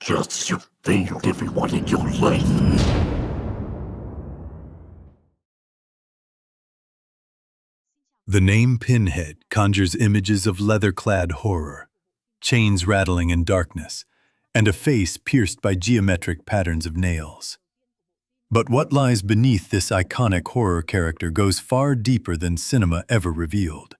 just as you failed everyone in your life. The name Pinhead conjures images of leather-clad horror, chains rattling in darkness, and a face pierced by geometric patterns of nails. But what lies beneath this iconic horror character goes far deeper than cinema ever revealed.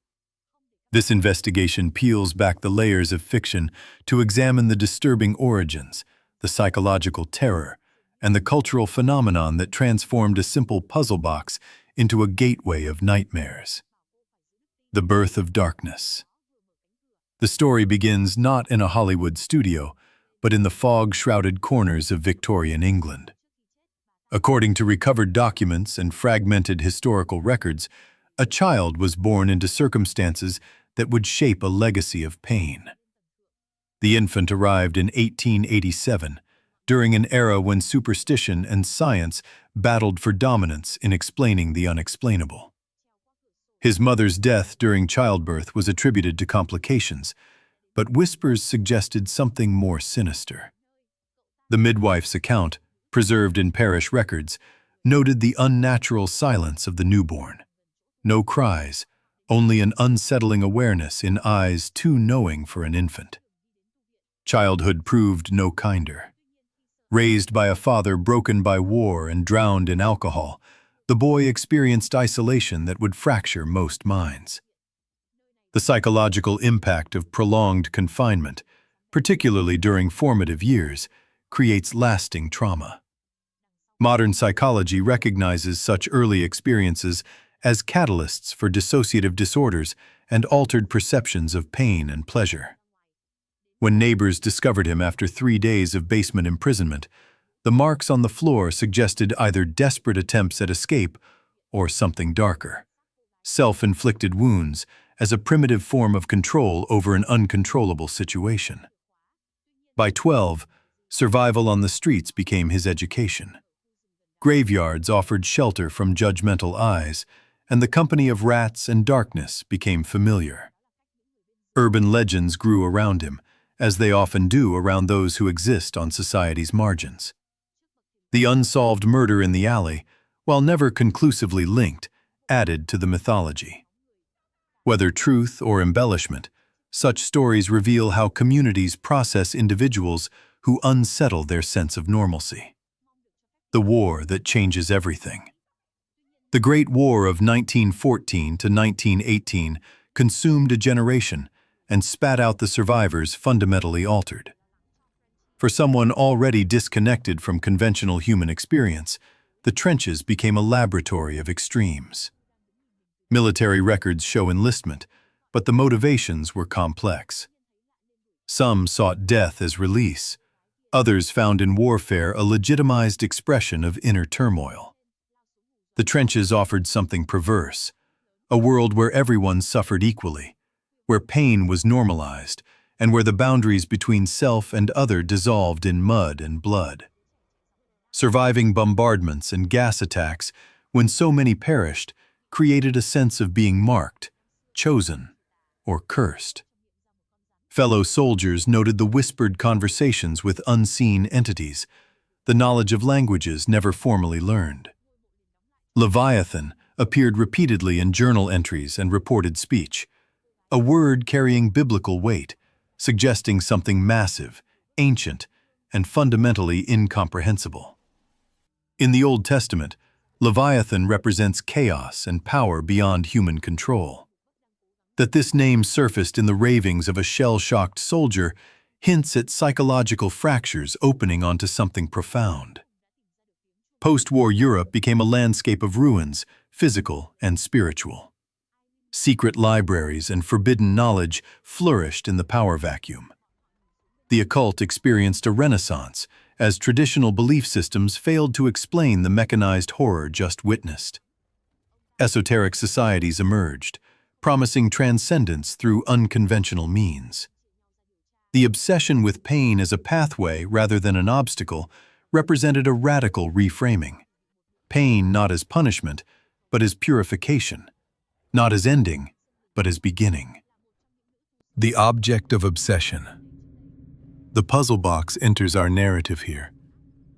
This investigation peels back the layers of fiction to examine the disturbing origins, the psychological terror, and the cultural phenomenon that transformed a simple puzzle box into a gateway of nightmares. The birth of darkness. The story begins not in a Hollywood studio, but in the fog-shrouded corners of Victorian England. According to recovered documents and fragmented historical records, a child was born into circumstances that would shape a legacy of pain. The infant arrived in 1887, during an era when superstition and science battled for dominance in explaining the unexplainable. His mother's death during childbirth was attributed to complications, but whispers suggested something more sinister. The midwife's account, preserved in parish records, noted the unnatural silence of the newborn. No cries, only an unsettling awareness in eyes too knowing for an infant. Childhood proved no kinder. Raised by a father broken by war and drowned in alcohol, the boy experienced isolation that would fracture most minds. The psychological impact of prolonged confinement, particularly during formative years, creates lasting trauma. Modern psychology recognizes such early experiences as catalysts for dissociative disorders and altered perceptions of pain and pleasure. When neighbors discovered him after 3 days of basement imprisonment, the marks on the floor suggested either desperate attempts at escape or something darker. Self-inflicted wounds as a primitive form of control over an uncontrollable situation. By 12, survival on the streets became his education. Graveyards offered shelter from judgmental eyes, and the company of rats and darkness became familiar. Urban legends grew around him, as they often do around those who exist on society's margins. The unsolved murder in the alley, while never conclusively linked, added to the mythology. Whether truth or embellishment, such stories reveal how communities process individuals who unsettle their sense of normalcy. The war that changes everything. The Great War of 1914 to 1918 consumed a generation and spat out the survivors fundamentally altered. For someone already disconnected from conventional human experience, the trenches became a laboratory of extremes. Military records show enlistment, but the motivations were complex. Some sought death as release. Others found in warfare a legitimized expression of inner turmoil. The trenches offered something perverse, a world where everyone suffered equally, where pain was normalized, and where the boundaries between self and other dissolved in mud and blood. Surviving bombardments and gas attacks, when so many perished, created a sense of being marked, chosen, or cursed. Fellow soldiers noted the whispered conversations with unseen entities, the knowledge of languages never formally learned. Leviathan appeared repeatedly in journal entries and reported speech, a word carrying biblical weight, suggesting something massive, ancient, and fundamentally incomprehensible. In the Old Testament, Leviathan represents chaos and power beyond human control. That this name surfaced in the ravings of a shell-shocked soldier hints at psychological fractures opening onto something profound. Post-war Europe became a landscape of ruins, physical and spiritual. Secret libraries and forbidden knowledge flourished in the power vacuum. The occult experienced a renaissance as traditional belief systems failed to explain the mechanized horror just witnessed. Esoteric societies emerged, promising transcendence through unconventional means. The obsession with pain as a pathway rather than an obstacle represented a radical reframing. Pain not as punishment, but as purification. Not as ending, but as beginning. The object of obsession. The puzzle box enters our narrative here,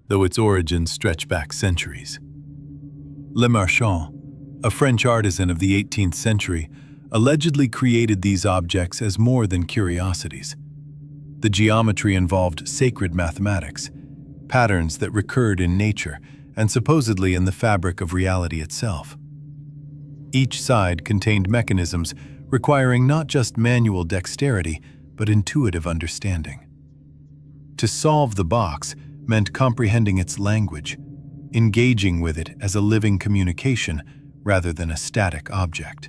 though its origins stretch back centuries. Le Marchand, a French artisan of the 18th century, allegedly created these objects as more than curiosities. The geometry involved sacred mathematics, patterns that recurred in nature and supposedly in the fabric of reality itself. Each side contained mechanisms requiring not just manual dexterity, but intuitive understanding. To solve the box meant comprehending its language, engaging with it as a living communication rather than a static object.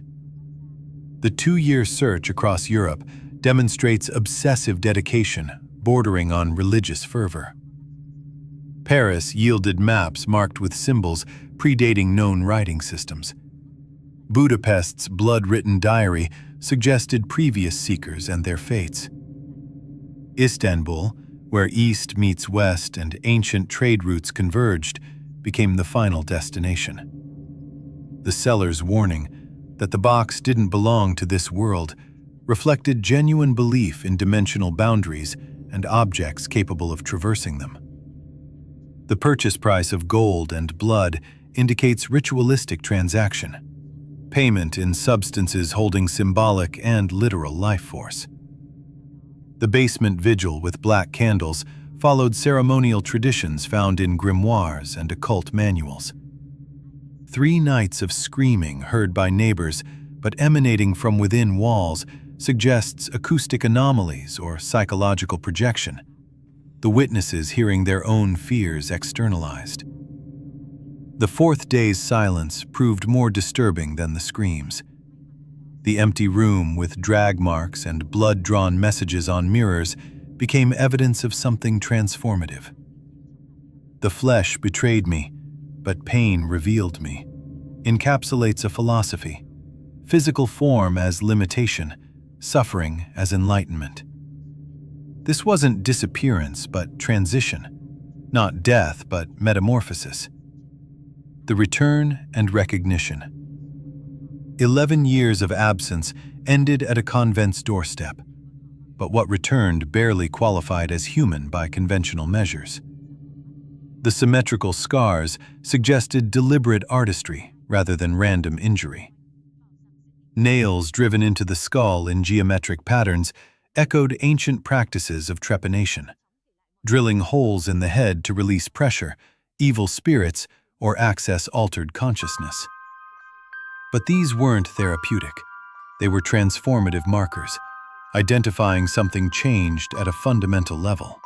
The 2-year search across Europe demonstrates obsessive dedication bordering on religious fervor. Paris yielded maps marked with symbols predating known writing systems. Budapest's blood-written diary suggested previous seekers and their fates. Istanbul, where East meets West and ancient trade routes converged, became the final destination. The seller's warning that the box didn't belong to this world reflected genuine belief in dimensional boundaries and objects capable of traversing them. The purchase price of gold and blood indicates ritualistic transaction, payment in substances holding symbolic and literal life force. The basement vigil with black candles followed ceremonial traditions found in grimoires and occult manuals. 3 nights of screaming heard by neighbors but emanating from within walls suggests acoustic anomalies or psychological projection, the witnesses hearing their own fears externalized. The 4th day's silence proved more disturbing than the screams. The empty room with drag marks and blood-drawn messages on mirrors became evidence of something transformative. The flesh betrayed me, but pain revealed me, encapsulates a philosophy, physical form as limitation, suffering as enlightenment. This wasn't disappearance, but transition, not death, but metamorphosis. The return and recognition. 11 years of absence ended at a convent's doorstep, but what returned barely qualified as human by conventional measures. The symmetrical scars suggested deliberate artistry rather than random injury. Nails driven into the skull in geometric patterns echoed ancient practices of trepanation, drilling holes in the head to release pressure, evil spirits, or access altered consciousness. But these weren't therapeutic. They were transformative markers, identifying something changed at a fundamental level.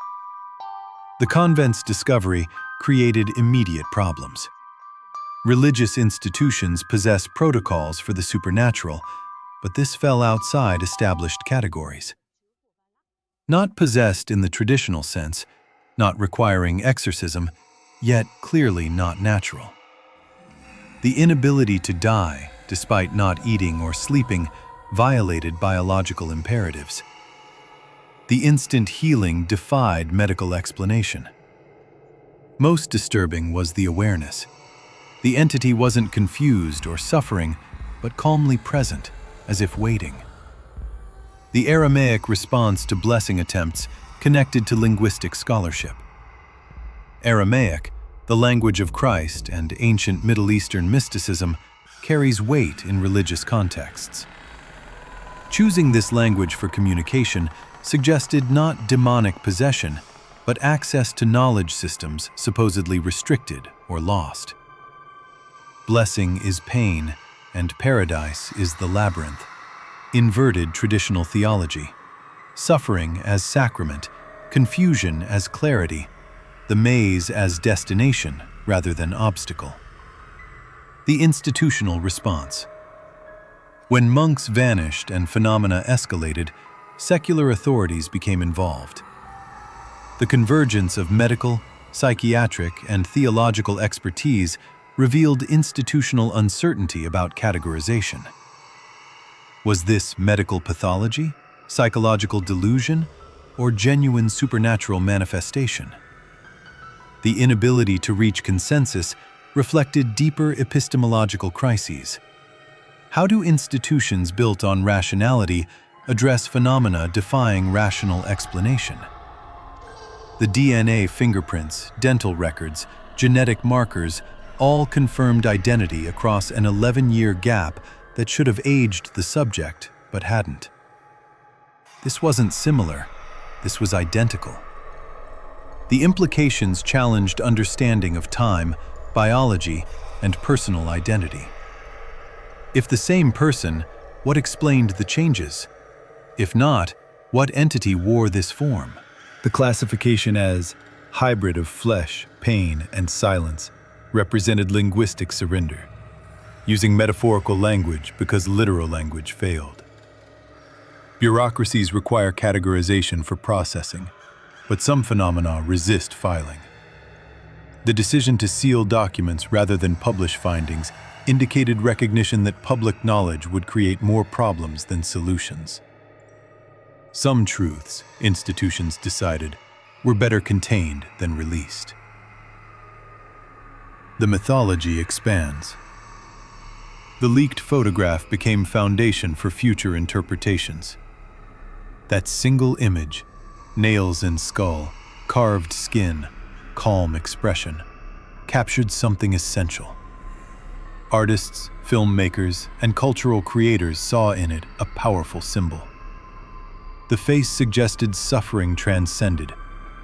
The convent's discovery created immediate problems. Religious institutions possess protocols for the supernatural, but this fell outside established categories. Not possessed in the traditional sense, not requiring exorcism, yet clearly not natural. The inability to die, despite not eating or sleeping, violated biological imperatives. The instant healing defied medical explanation. Most disturbing was the awareness. The entity wasn't confused or suffering, but calmly present, as if waiting. The Aramaic response to blessing attempts connected to linguistic scholarship. Aramaic, the language of Christ and ancient Middle Eastern mysticism, carries weight in religious contexts. Choosing this language for communication suggested not demonic possession, but access to knowledge systems supposedly restricted or lost. Blessing is pain, and paradise is the labyrinth. Inverted traditional theology. Suffering as sacrament, confusion as clarity, the maze as destination rather than obstacle. The institutional response. When monks vanished and phenomena escalated, secular authorities became involved. The convergence of medical, psychiatric, and theological expertise revealed institutional uncertainty about categorization. Was this medical pathology, psychological delusion, or genuine supernatural manifestation? The inability to reach consensus reflected deeper epistemological crises. How do institutions built on rationality address phenomena defying rational explanation? The DNA, fingerprints, dental records, genetic markers all confirmed identity across an 11-year gap that should have aged the subject, but hadn't. This wasn't similar, this was identical. The implications challenged understanding of time, biology, and personal identity. If the same person, what explained the changes? If not, what entity wore this form? The classification as hybrid of flesh, pain, and silence represented linguistic surrender, using metaphorical language because literal language failed. Bureaucracies require categorization for processing, but some phenomena resist filing. The decision to seal documents rather than publish findings indicated recognition that public knowledge would create more problems than solutions. Some truths, institutions decided, were better contained than released. The mythology expands. The leaked photograph became foundation for future interpretations. That single image, nails and skull, carved skin, calm expression, captured something essential. Artists, filmmakers, and cultural creators saw in it a powerful symbol. The face suggested suffering transcended,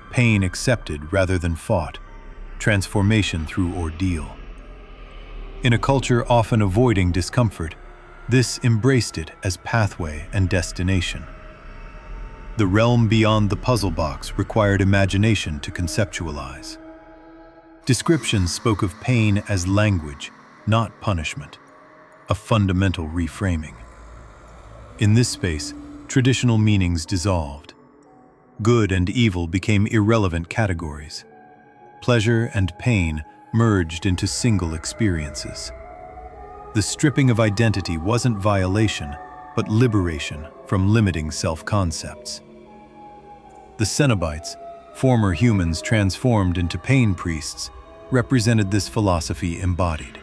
pain accepted rather than fought, transformation through ordeal. In a culture often avoiding discomfort, this embraced it as pathway and destination. The realm beyond the puzzle box required imagination to conceptualize. Descriptions spoke of pain as language, not punishment, a fundamental reframing. In this space, traditional meanings dissolved. Good and evil became irrelevant categories. Pleasure and pain merged into single experiences. The stripping of identity wasn't violation, but liberation from limiting self-concepts. The Cenobites, former humans transformed into pain priests, represented this philosophy embodied.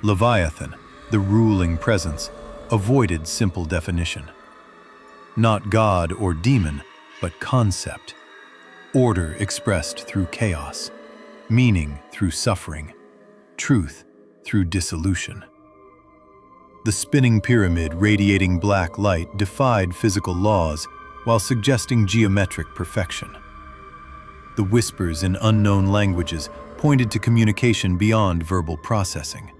Leviathan, the ruling presence, avoided simple definition. Not God or demon, but concept. Order expressed through chaos, meaning through suffering, truth through dissolution. The spinning pyramid radiating black light defied physical laws while suggesting geometric perfection. The whispers in unknown languages pointed to communication beyond verbal processing.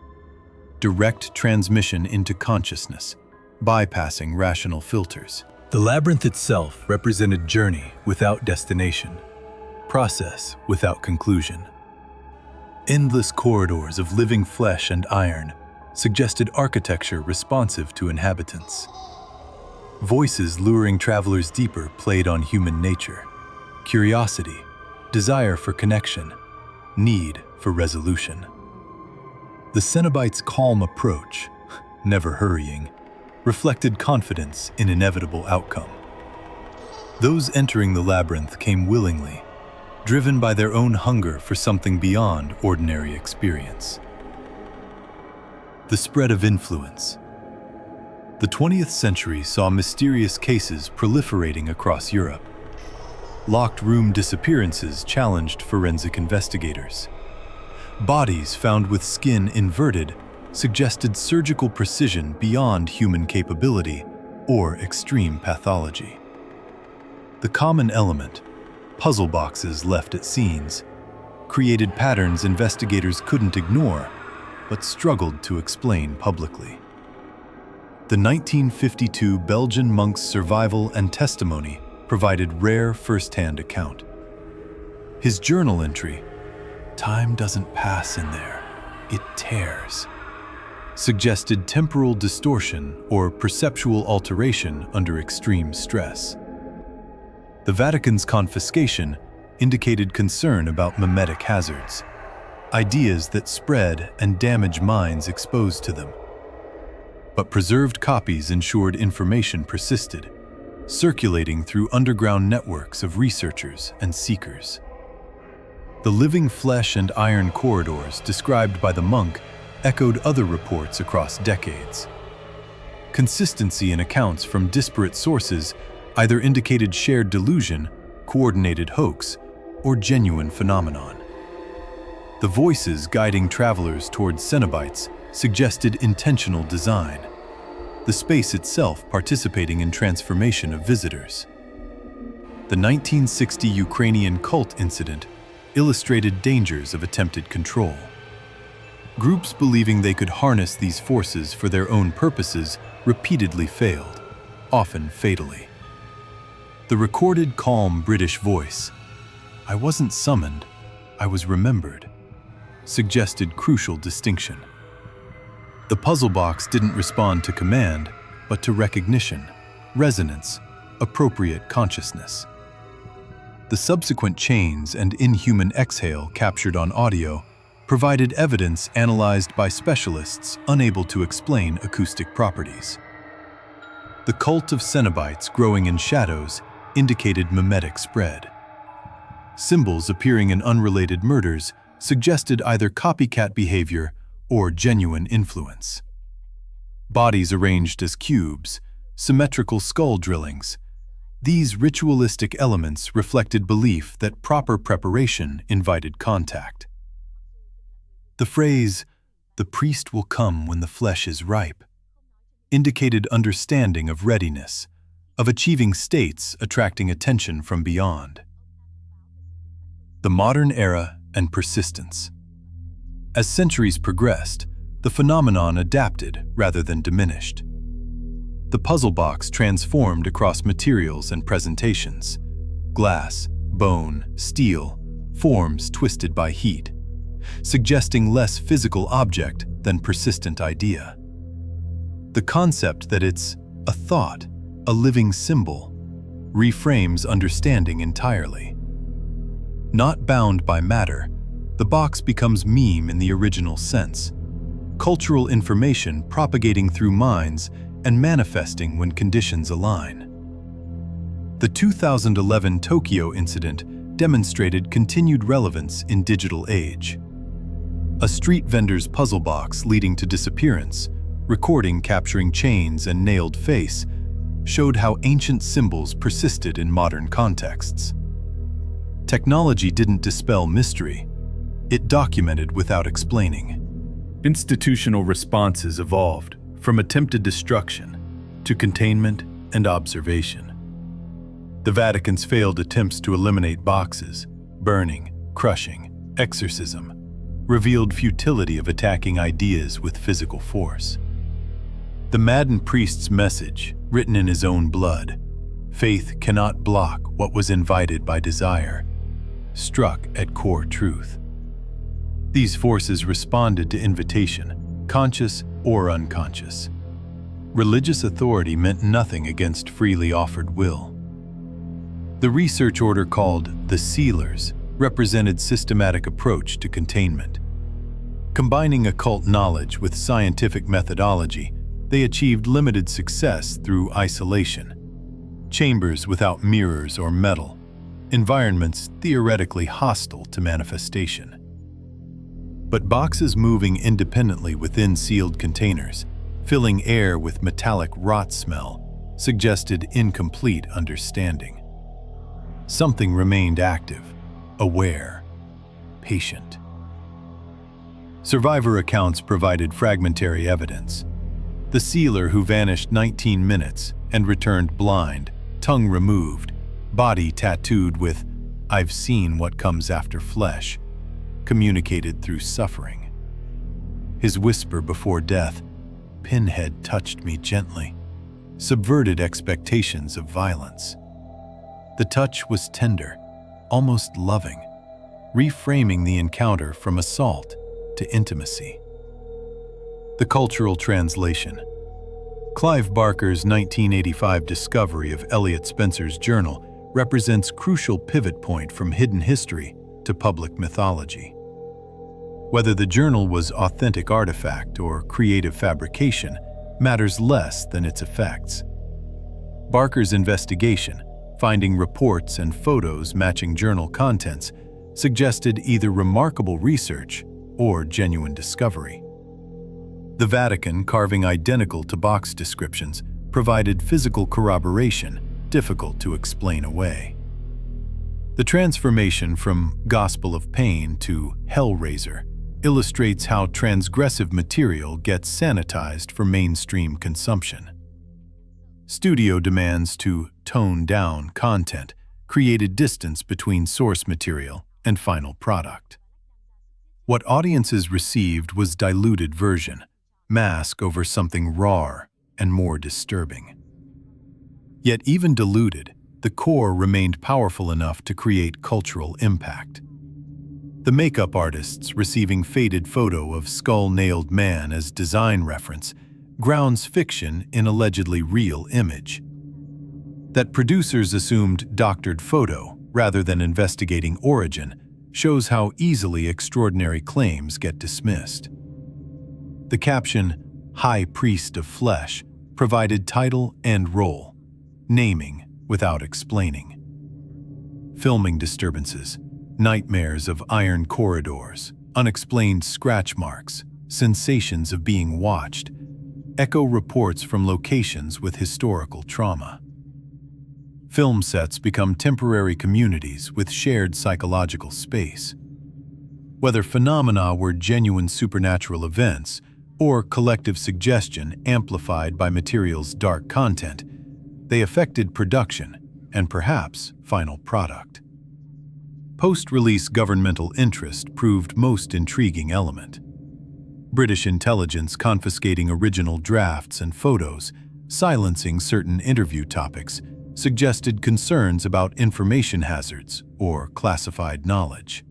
Direct transmission into consciousness, bypassing rational filters. The labyrinth itself represented journey without destination, process without conclusion. Endless corridors of living flesh and iron suggested architecture responsive to inhabitants. Voices luring travelers deeper played on human nature, curiosity, desire for connection, need for resolution. The Cenobites' calm approach, never hurrying, reflected confidence in inevitable outcome. Those entering the labyrinth came willingly, driven by their own hunger for something beyond ordinary experience. The spread of influence. The 20th century saw mysterious cases proliferating across Europe. Locked room disappearances challenged forensic investigators. Bodies found with skin inverted suggested surgical precision beyond human capability or extreme pathology. The common element, puzzle boxes left at scenes, created patterns investigators couldn't ignore, but struggled to explain publicly. The 1952 Belgian monk's survival and testimony provided rare first-hand account. His journal entry, "Time doesn't pass in there, it tears," suggested temporal distortion or perceptual alteration under extreme stress. The Vatican's confiscation indicated concern about mimetic hazards, ideas that spread and damage minds exposed to them. But preserved copies ensured information persisted, circulating through underground networks of researchers and seekers. The living flesh and iron corridors described by the monk echoed other reports across decades. Consistency in accounts from disparate sources either indicated shared delusion coordinated hoax, or genuine phenomenon. The voices guiding travelers towards Cenobites suggested intentional design, the space itself participating in transformation of visitors. The 1960 Ukrainian cult incident illustrated dangers of attempted control. Groups believing they could harness these forces for their own purposes repeatedly failed, often fatally. The recorded calm British voice, "I wasn't summoned, I was remembered," suggested crucial distinction. The puzzle box didn't respond to command, but to recognition, resonance, appropriate consciousness. The subsequent chains and inhuman exhale captured on audio provided evidence analyzed by specialists unable to explain acoustic properties. The cult of Cenobites growing in shadows indicated mimetic spread. Symbols appearing in unrelated murders suggested either copycat behavior or genuine influence. Bodies arranged as cubes, symmetrical skull drillings. These ritualistic elements reflected belief that proper preparation invited contact. The phrase, "the priest will come when the flesh is ripe," indicated understanding of readiness, of achieving states attracting attention from beyond. The modern era and persistence. As centuries progressed, the phenomenon adapted rather than diminished. The puzzle box transformed across materials and presentations: glass, bone, steel, forms twisted by heat, suggesting less physical object than persistent idea. The concept that it's a thought, a living symbol, reframes understanding entirely. Not bound by matter, the box becomes meme in the original sense, cultural information propagating through minds and manifesting when conditions align. The 2011 Tokyo incident demonstrated continued relevance in digital age. A street vendor's puzzle box leading to disappearance, recording capturing chains and nailed face, showed how ancient symbols persisted in modern contexts. Technology didn't dispel mystery, it documented without explaining. Institutional responses evolved from attempted destruction to containment and observation. The Vatican's failed attempts to eliminate boxes, burning, crushing, exorcism, revealed futility of attacking ideas with physical force. The maddened priest's message, written in his own blood, "Faith cannot block what was invited by desire," struck at core truth. These forces responded to invitation, conscious or unconscious. Religious authority meant nothing against freely offered will. The research order called the Sealers represented systematic approach to containment. Combining occult knowledge with scientific methodology, they achieved limited success through isolation. Chambers without mirrors or metal, environments theoretically hostile to manifestation. But boxes moving independently within sealed containers, filling air with metallic rot smell, suggested incomplete understanding. Something remained active, aware, patient. Survivor accounts provided fragmentary evidence. The sealer who vanished 19 minutes and returned blind, tongue removed, body tattooed with "I've seen what comes after flesh," communicated through suffering. His whisper before death, "Pinhead touched me gently," subverted expectations of violence. The touch was tender, almost loving, reframing the encounter from assault to intimacy. The cultural translation. Clive Barker's 1985 discovery of Eliot Spencer's journal represents crucial pivot point from hidden history to public mythology. Whether the journal was authentic artifact or creative fabrication matters less than its effects. Barker's investigation, finding reports and photos matching journal contents, suggested either remarkable research or genuine discovery. The Vatican, carving identical to box descriptions, provided physical corroboration difficult to explain away. The transformation from Gospel of Pain to Hellraiser illustrates how transgressive material gets sanitized for mainstream consumption. Studio demands to tone down content created distance between source material and final product. What audiences received was diluted version, mask over something raw and more disturbing. Yet even diluted, the core remained powerful enough to create cultural impact. The makeup artists receiving faded photo of skull-nailed man as design reference grounds fiction in allegedly real image. That producers assumed doctored photo rather than investigating origin shows how easily extraordinary claims get dismissed. The caption, "High Priest of Flesh," provided title and role, naming without explaining. Filming disturbances, nightmares of iron corridors, unexplained scratch marks, sensations of being watched, echo reports from locations with historical trauma. Film sets become temporary communities with shared psychological space. Whether phenomena were genuine supernatural events or collective suggestion amplified by material's dark content, they affected production and perhaps final product. Post-release governmental interest proved most intriguing element. British intelligence confiscating original drafts and photos, silencing certain interview topics, suggested concerns about information hazards or classified knowledge.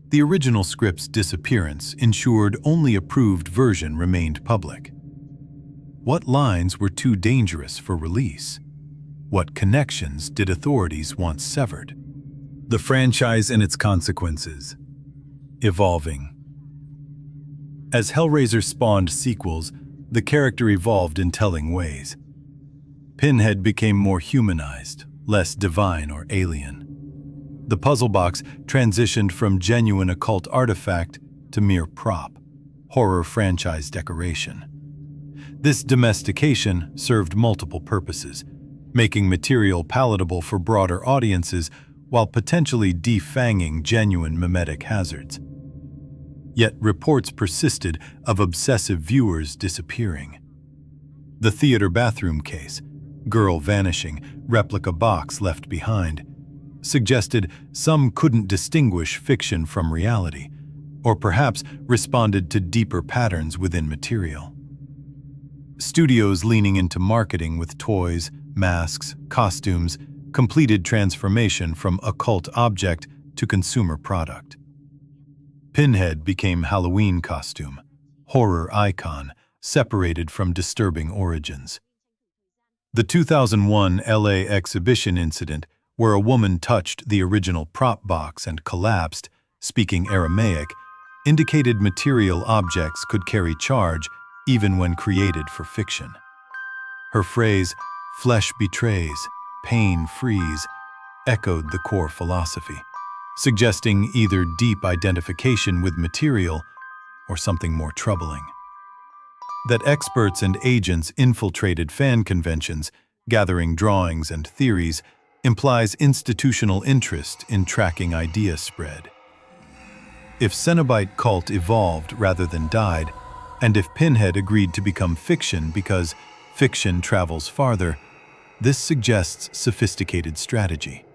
The original script's disappearance ensured only approved version remained public. What lines were too dangerous for release? What connections did authorities want severed? The franchise and its consequences. Evolving. As Hellraiser spawned sequels, the character evolved in telling ways. Pinhead became more humanized, less divine or alien. The puzzle box transitioned from genuine occult artifact to mere prop, horror franchise decoration. This domestication served multiple purposes, making material palatable for broader audiences while potentially defanging genuine mimetic hazards. Yet reports persisted of obsessive viewers disappearing. The theater bathroom case, girl vanishing, replica box left behind, suggested some couldn't distinguish fiction from reality, or perhaps responded to deeper patterns within material. Studios leaning into marketing with toys, masks, costumes, completed transformation from occult object to consumer product. Pinhead became Halloween costume, horror icon, separated from disturbing origins. The 2001 LA exhibition incident, where a woman touched the original prop box and collapsed, speaking Aramaic, indicated material objects could carry charge even when created for fiction. Her phrase, "Flesh betrays, pain frees," echoed the core philosophy, suggesting either deep identification with material or something more troubling. That experts and agents infiltrated fan conventions, gathering drawings and theories, implies institutional interest in tracking idea spread. If Cenobite cult evolved rather than died, and if Pinhead agreed to become fiction because fiction travels farther, this suggests sophisticated strategy.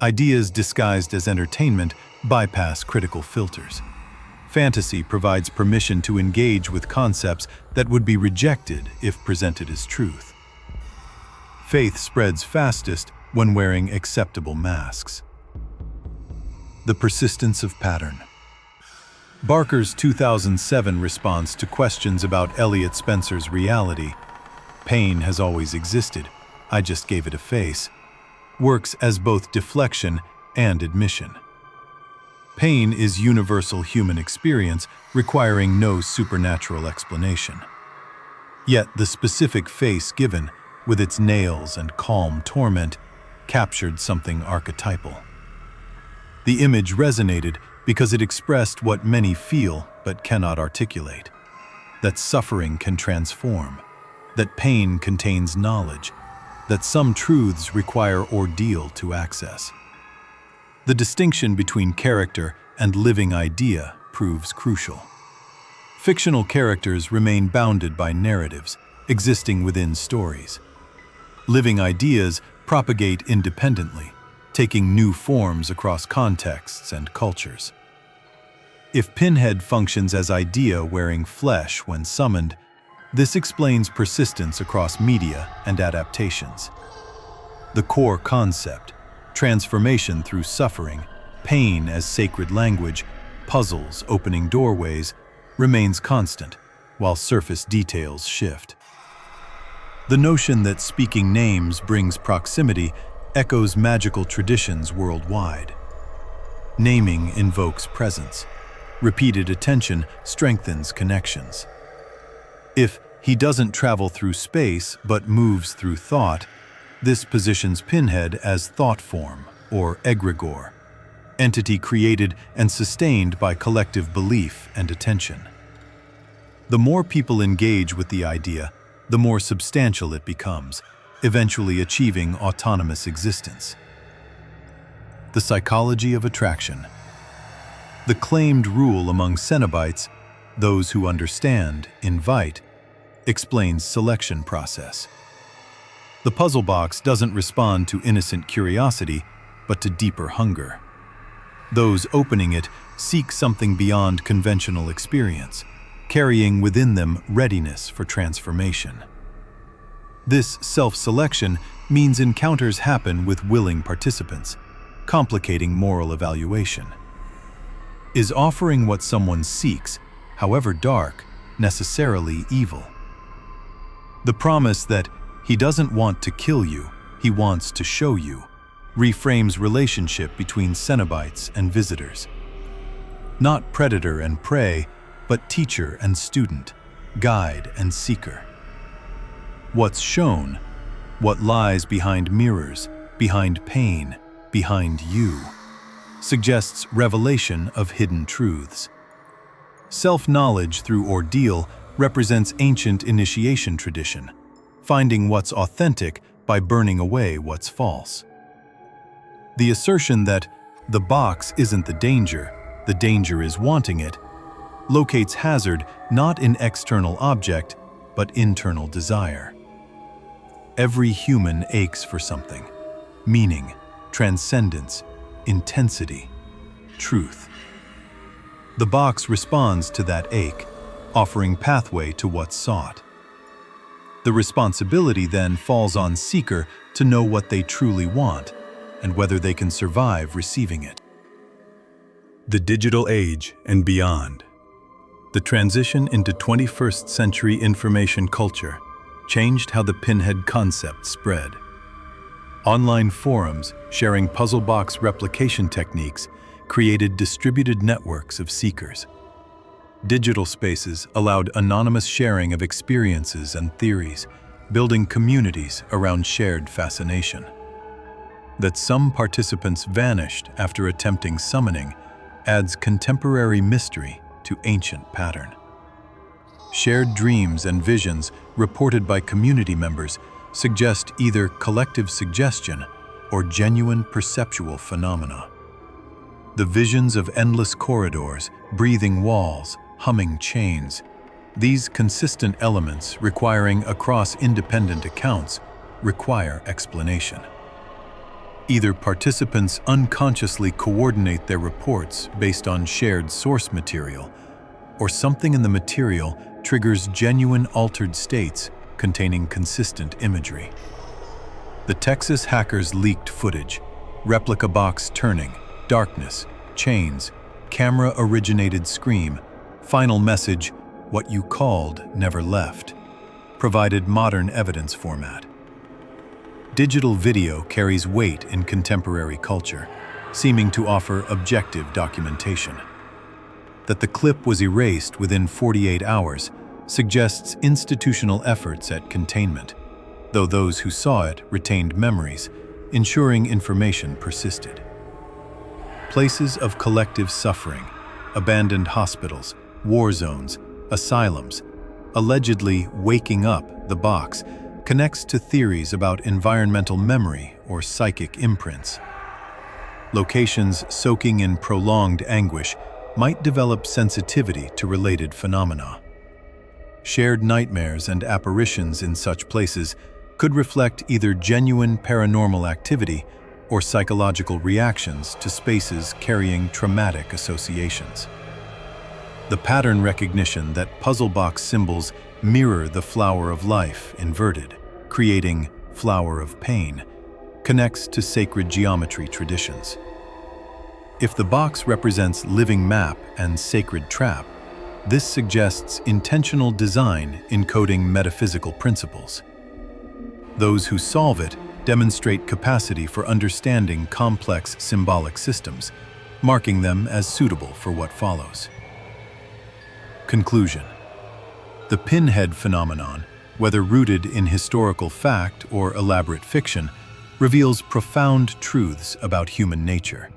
Ideas disguised as entertainment bypass critical filters. Fantasy provides permission to engage with concepts that would be rejected if presented as truth. Faith spreads fastest when wearing acceptable masks. The persistence of pattern. Barker's 2007 response to questions about Elliot Spencer's reality, "Pain has always existed, I just gave it a face," works as both deflection and admission. Pain is universal human experience, requiring no supernatural explanation. Yet the specific face given, with its nails and calm torment, captured something archetypal. The image resonated because it expressed what many feel but cannot articulate: that suffering can transform, that pain contains knowledge, that some truths require ordeal to access. The distinction between character and living idea proves crucial. Fictional characters remain bounded by narratives, existing within stories. Living ideas propagate independently, taking new forms across contexts and cultures. If Pinhead functions as idea wearing flesh when summoned, this explains persistence across media and adaptations. The core concept, transformation through suffering, pain as sacred language, puzzles opening doorways, remains constant, while surface details shift. The notion that speaking names brings proximity echoes magical traditions worldwide. Naming invokes presence. Repeated attention strengthens connections. If he doesn't travel through space but moves through thought, this positions Pinhead as thought form, or egregore, entity created and sustained by collective belief and attention. The more people engage with the idea, the more substantial it becomes, eventually achieving autonomous existence. The psychology of attraction. The claimed rule among Cenobites, those who understand, invite, explains selection process. The puzzle box doesn't respond to innocent curiosity, but to deeper hunger. Those opening it seek something beyond conventional experience, carrying within them readiness for transformation. This self-selection means encounters happen with willing participants, complicating moral evaluation. Is offering what someone seeks, however dark, necessarily evil? The promise that he doesn't want to kill you, he wants to show you, reframes relationship between Cenobites and visitors. Not predator and prey, but teacher and student, guide and seeker. What's shown, what lies behind mirrors, behind pain, behind you, suggests revelation of hidden truths. Self-knowledge through ordeal represents ancient initiation tradition, finding what's authentic by burning away what's false. The assertion that the box isn't the danger is wanting it, locates hazard not in external object, but internal desire. Every human aches for something: meaning, transcendence, intensity, truth. The box responds to that ache, offering pathway to what's sought. The responsibility then falls on seeker to know what they truly want and whether they can survive receiving it. The digital age and beyond. The transition into 21st century information culture changed how the Pinhead concept spread. Online forums sharing puzzle box replication techniques created distributed networks of seekers. Digital spaces allowed anonymous sharing of experiences and theories, building communities around shared fascination. That some participants vanished after attempting summoning adds contemporary mystery to ancient pattern. Shared dreams and visions reported by community members suggest either collective suggestion or genuine perceptual phenomena. The visions of endless corridors, breathing walls, humming chains, these consistent elements requiring across independent accounts require explanation. Either participants unconsciously coordinate their reports based on shared source material, or something in the material triggers genuine altered states containing consistent imagery. The Texas hackers leaked footage, replica box turning, darkness, chains, camera-originated scream, final message, what you called never left, provided modern evidence format. Digital video carries weight in contemporary culture, seeming to offer objective documentation. That the clip was erased within 48 hours suggests institutional efforts at containment, though those who saw it retained memories, ensuring information persisted. Places of collective suffering, abandoned hospitals, war zones, asylums, allegedly waking up the box, connects to theories about environmental memory or psychic imprints. locations soaking in prolonged anguish might develop sensitivity to related phenomena. Shared nightmares and apparitions in such places could reflect either genuine paranormal activity or psychological reactions to spaces carrying traumatic associations. The pattern recognition that puzzle box symbols mirror the flower of life inverted, creating flower of pain, connects to sacred geometry traditions. If the box represents living map and sacred trap, this suggests intentional design encoding metaphysical principles. Those who solve it demonstrate capacity for understanding complex symbolic systems, marking them as suitable for what follows. Conclusion. The pinhead phenomenon, whether rooted in historical fact or elaborate fiction, reveals profound truths about human nature.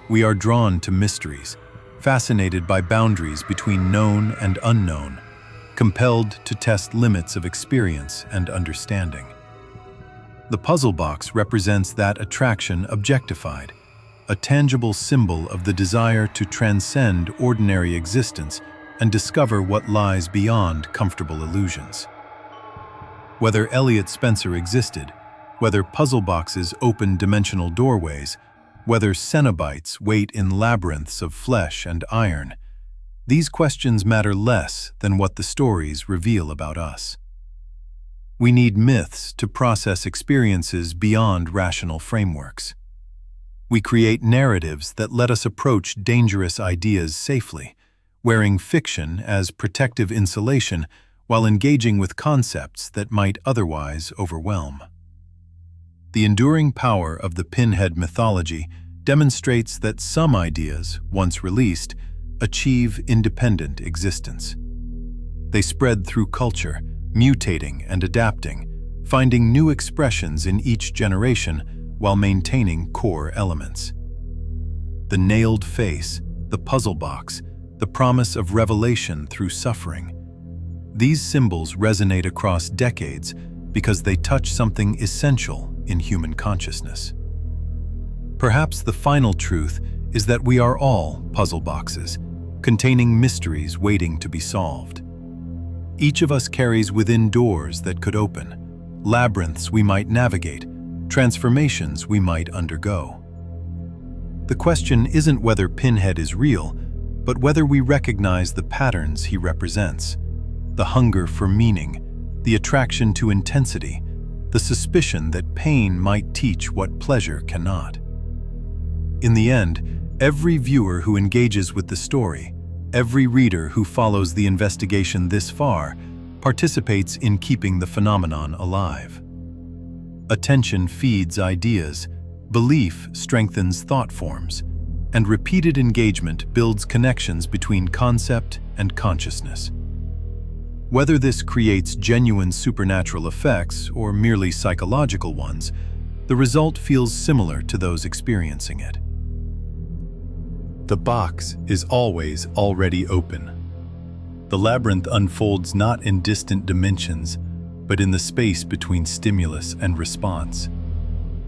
We are drawn to mysteries, fascinated by boundaries between known and unknown, compelled to test limits of experience and understanding. The puzzle box represents that attraction objectified, a tangible symbol of the desire to transcend ordinary existence and discover what lies beyond comfortable illusions. Whether Elliot Spencer existed, whether puzzle boxes open dimensional doorways, whether Cenobites wait in labyrinths of flesh and iron, these questions matter less than what the stories reveal about us. We need myths to process experiences beyond rational frameworks. We create narratives that let us approach dangerous ideas safely, wearing fiction as protective insulation while engaging with concepts that might otherwise overwhelm. The enduring power of the pinhead mythology demonstrates that some ideas, once released, achieve independent existence. They spread through culture, mutating and adapting, finding new expressions in each generation while maintaining core elements. The nailed face, the puzzle box, the promise of revelation through suffering. These symbols resonate across decades because they touch something essential in human consciousness. Perhaps the final truth is that we are all puzzle boxes, containing mysteries waiting to be solved. Each of us carries within doors that could open, labyrinths we might navigate, transformations we might undergo. The question isn't whether Pinhead is real, but whether we recognize the patterns he represents, the hunger for meaning, the attraction to intensity, the suspicion that pain might teach what pleasure cannot. In the end, every viewer who engages with the story, every reader who follows the investigation this far, participates in keeping the phenomenon alive. Attention feeds ideas, belief strengthens thought forms, and repeated engagement builds connections between concept and consciousness. Whether this creates genuine supernatural effects or merely psychological ones, the result feels similar to those experiencing it. The box is always already open. The labyrinth unfolds not in distant dimensions, but in the space between stimulus and response,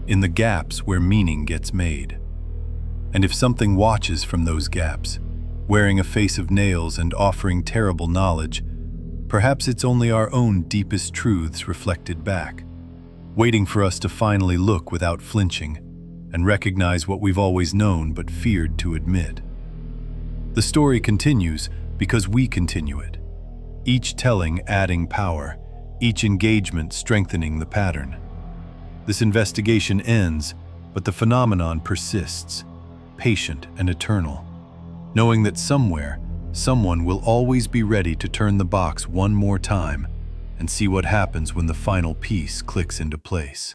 in the gaps where meaning gets made. And if something watches from those gaps, wearing a face of nails and offering terrible knowledge, perhaps it's only our own deepest truths reflected back, waiting for us to finally look without flinching and recognize what we've always known but feared to admit. The story continues because we continue it, each telling adding power, each engagement strengthening the pattern. This investigation ends, but the phenomenon persists, patient and eternal, knowing that somewhere, someone will always be ready to turn the box one more time and see what happens when the final piece clicks into place.